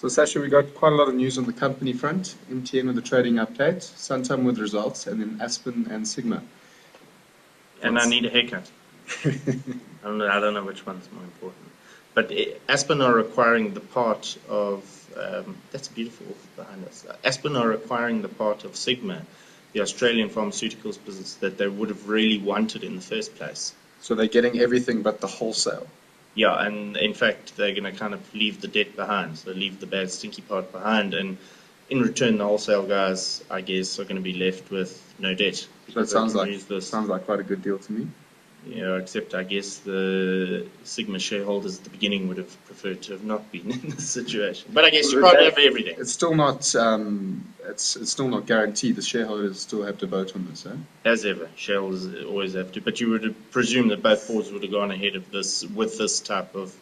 So Sasha, we got quite a lot of news on the company front. MTN with the trading update, Santam with results, and then Aspen and Sigma. And I need a haircut. I don't know which one's more important. But Aspen are acquiring the part of, that's beautiful behind us. Aspen are acquiring the part of Sigma, the Australian pharmaceuticals business that they would have really wanted in the first place. So they're getting everything but the wholesale. Yeah, and in fact, they're going to kind of leave the debt behind. So leave the bad, stinky part behind. And in return, the wholesale guys, I guess, are going to be left with no debt. That sounds like quite a good deal to me. Yeah, except I guess the Sigma shareholders at the beginning would have preferred to have not been in this situation. But I guess you can't have everything. It's still not. It's still not guaranteed. The shareholders still have to vote on this, eh? As ever, shareholders always have to. But you would presume that both boards would have gone ahead of this with this type of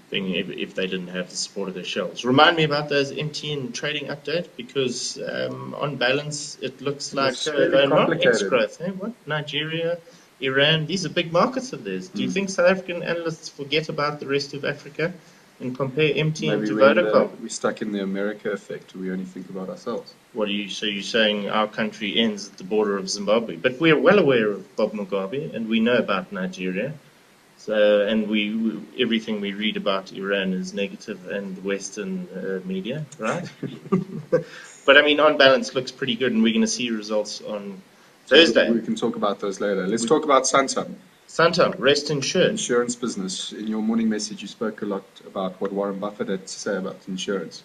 thing if they didn't have the support of their shareholders. Remind me about those MTN trading update, because on balance it looks like ex-growth. Eh? What? Nigeria, Iran, these are big markets of theirs. Do you think South African analysts forget about the rest of Africa and compare MTN to Vodacom? We're stuck in the America effect. We only think about ourselves. So you're saying our country ends at the border of Zimbabwe, but we're well aware of Bob Mugabe and we know about Nigeria. So, and everything we read about Iran is negative and Western media, right? But I mean, on balance, looks pretty good, and we're going to see results on Thursday. We can talk about those later. Let's talk about Santam. Santam, rest insured. Insurance business. In your morning message, you spoke a lot about what Warren Buffett had to say about insurance.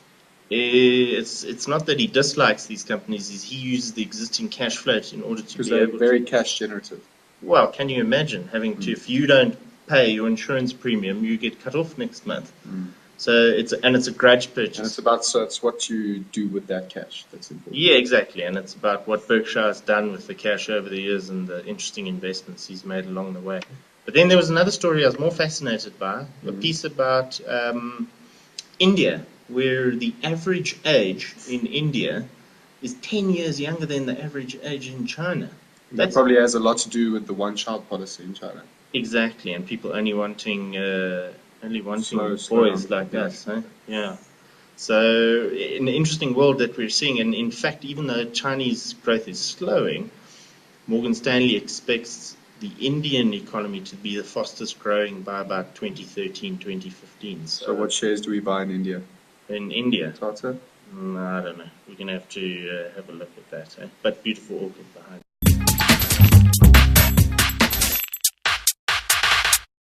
It's not that he dislikes these companies; he uses the existing cash flow in order to be able to. Very cash generative. Well, can you imagine having to, if you don't pay your insurance premium, you get cut off next month. So it's a grudge purchase. And it's what you do with that cash that's important. Yeah, exactly. And it's about what Berkshire has done with the cash over the years and the interesting investments he's made along the way. But then there was another story I was more fascinated by, a piece about India, where the average age in India is 10 years younger than the average age in China. That probably has a lot to do with the one-child policy in China. Exactly, and people only wanting slow boys like us, eh? Yeah. So, an interesting world that we're seeing, and in fact, even though Chinese growth is slowing, Morgan Stanley expects the Indian economy to be the fastest growing by about 2013, 2015. So what shares do we buy in India? In India? Tata? I don't know. We're going to have to have a look at that, eh? But beautiful orchid behind.